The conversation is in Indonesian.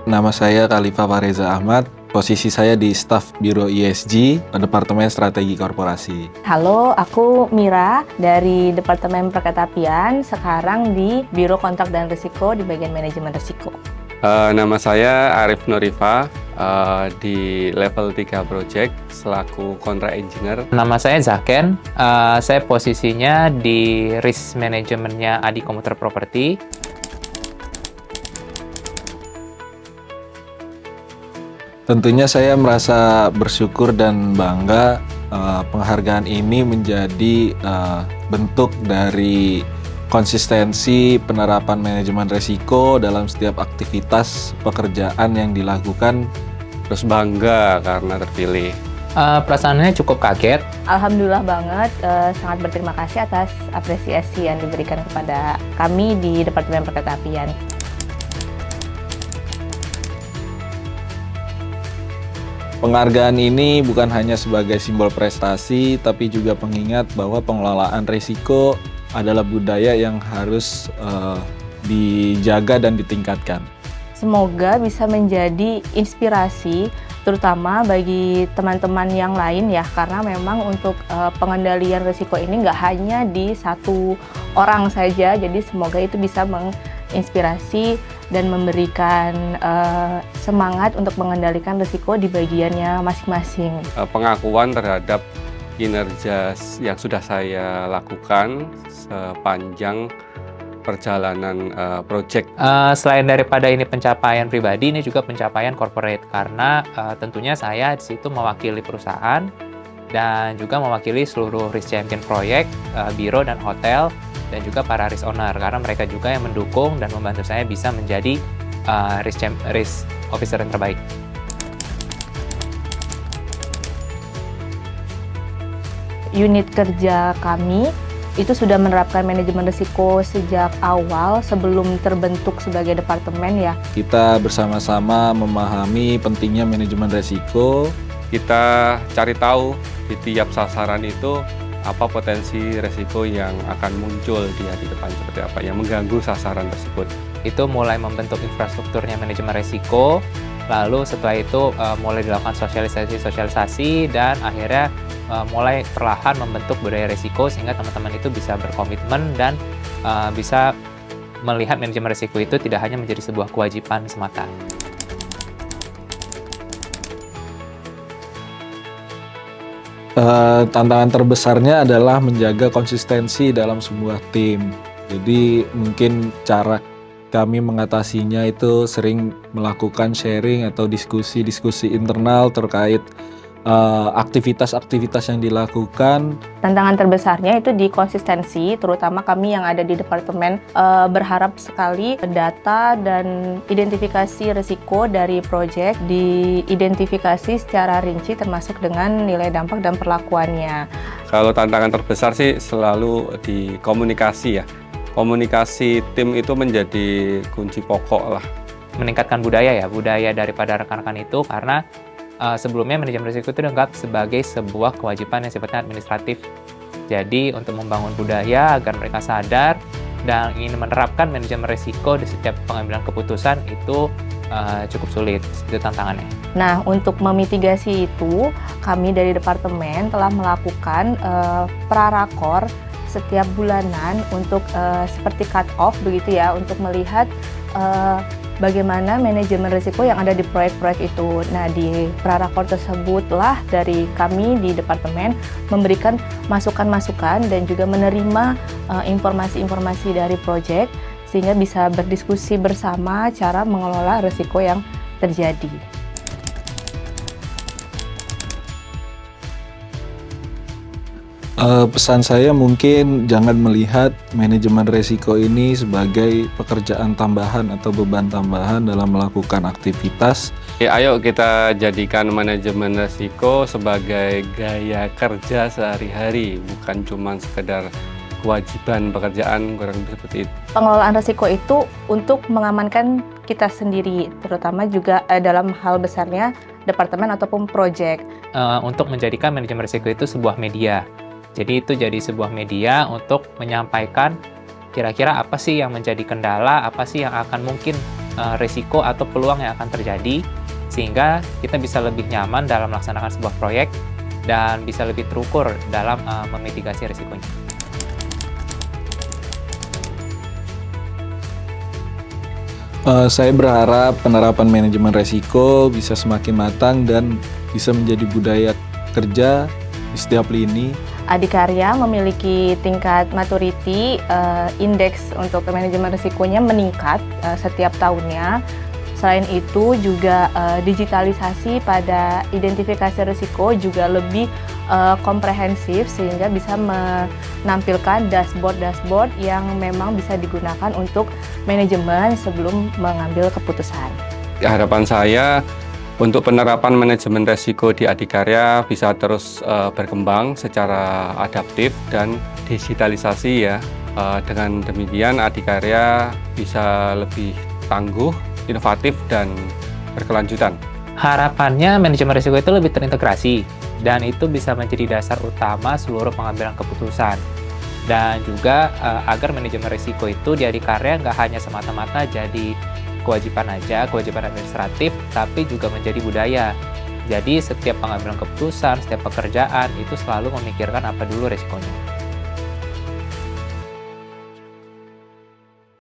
Nama saya Khalifa Fareza Ahmad. Posisi saya di staf Biro ESG, Departemen Strategi Korporasi. Halo, aku Mira dari Departemen Perkeretapian, sekarang di Biro Kontrak dan Risiko di bagian manajemen risiko. Nama saya Arif Norifa, di level 3 project selaku Contract Engineer. Nama saya Zaken, saya posisinya di risk manajemennya Adi Komuter Property. Tentunya saya merasa bersyukur dan bangga penghargaan ini menjadi bentuk dari konsistensi penerapan manajemen risiko dalam setiap aktivitas pekerjaan yang dilakukan. Terus bangga karena terpilih. Perasaannya cukup kaget. Alhamdulillah banget, sangat berterima kasih atas apresiasi yang diberikan kepada kami di Departemen Perkeretapian. Penghargaan ini bukan hanya sebagai simbol prestasi, tapi juga pengingat bahwa pengelolaan risiko adalah budaya yang harus dijaga dan ditingkatkan. Semoga bisa menjadi inspirasi terutama bagi teman-teman yang lain ya, karena memang untuk pengendalian risiko ini nggak hanya di satu orang saja, jadi semoga itu bisa menginspirasi dan memberikan semangat untuk mengendalikan risiko di bagiannya masing-masing. Pengakuan terhadap kinerja yang sudah saya lakukan sepanjang perjalanan project. Selain daripada ini pencapaian pribadi, ini juga pencapaian corporate karena tentunya saya di situ mewakili perusahaan dan juga mewakili seluruh risk champion proyek, biro dan hotel, dan juga para risk owner karena mereka juga yang mendukung dan membantu saya bisa menjadi risk officer yang terbaik. Unit kerja kami itu sudah menerapkan manajemen risiko sejak awal sebelum terbentuk sebagai departemen ya. Kita bersama-sama memahami pentingnya manajemen risiko. Kita cari tahu di tiap sasaran itu apa potensi risiko yang akan muncul di hari depan, seperti apa yang mengganggu sasaran tersebut. Itu mulai membentuk infrastrukturnya manajemen risiko, lalu setelah itu mulai dilakukan sosialisasi dan akhirnya mulai perlahan membentuk budaya risiko sehingga teman-teman itu bisa berkomitmen dan bisa melihat manajemen risiko itu tidak hanya menjadi sebuah kewajiban semata. Tantangan terbesarnya adalah menjaga konsistensi dalam sebuah tim. Jadi mungkin cara kami mengatasinya itu sering melakukan sharing atau diskusi-diskusi internal terkait aktivitas-aktivitas yang dilakukan. Tantangan terbesarnya itu di konsistensi, terutama kami yang ada di departemen berharap sekali data dan identifikasi risiko dari proyek diidentifikasi secara rinci termasuk dengan nilai dampak dan perlakuannya. Kalau tantangan terbesar sih selalu di komunikasi ya. Komunikasi tim itu menjadi kunci pokok lah. Meningkatkan budaya daripada rekan-rekan itu karena sebelumnya manajemen risiko itu dianggap sebagai sebuah kewajiban yang sifatnya administratif. Jadi untuk membangun budaya agar mereka sadar dan ingin menerapkan manajemen risiko di setiap pengambilan keputusan itu cukup sulit, itu tantangannya. Nah, untuk memitigasi itu, kami dari departemen telah melakukan prarakor setiap bulanan untuk seperti cut off begitu ya, untuk melihat bagaimana manajemen risiko yang ada di proyek-proyek itu. Nah, di prarakor tersebutlah dari kami di departemen memberikan masukan-masukan dan juga menerima informasi-informasi dari proyek sehingga bisa berdiskusi bersama cara mengelola risiko yang terjadi. Pesan saya mungkin jangan melihat manajemen risiko ini sebagai pekerjaan tambahan atau beban tambahan dalam melakukan aktivitas. Ayo kita jadikan manajemen risiko sebagai gaya kerja sehari-hari, bukan cuma sekedar kewajiban pekerjaan, kurang lebih seperti itu. Pengelolaan risiko itu untuk mengamankan kita sendiri, terutama juga dalam hal besarnya departemen ataupun proyek. Untuk menjadikan manajemen risiko itu sebuah media. Jadi itu jadi sebuah media untuk menyampaikan kira-kira apa sih yang menjadi kendala, apa sih yang akan mungkin risiko atau peluang yang akan terjadi, sehingga kita bisa lebih nyaman dalam melaksanakan sebuah proyek dan bisa lebih terukur dalam memitigasi risikonya. Saya berharap penerapan manajemen resiko bisa semakin matang dan bisa menjadi budaya kerja di setiap lini. Adikarya memiliki tingkat maturity, indeks untuk manajemen risikonya meningkat setiap tahunnya. Selain itu juga digitalisasi pada identifikasi risiko juga lebih komprehensif sehingga bisa menampilkan dashboard yang memang bisa digunakan untuk manajemen sebelum mengambil keputusan. Harapan saya untuk penerapan manajemen resiko di Adikarya bisa terus berkembang secara adaptif dan digitalisasi ya. Dengan demikian Adikarya bisa lebih tangguh, inovatif, dan berkelanjutan. Harapannya manajemen risiko itu lebih terintegrasi dan itu bisa menjadi dasar utama seluruh pengambilan keputusan. Dan juga agar manajemen risiko itu di Adikarya nggak hanya semata-mata jadi kewajiban aja, kewajiban administratif, tapi juga menjadi budaya. Jadi setiap pengambilan keputusan, setiap pekerjaan itu selalu memikirkan apa dulu risikonya.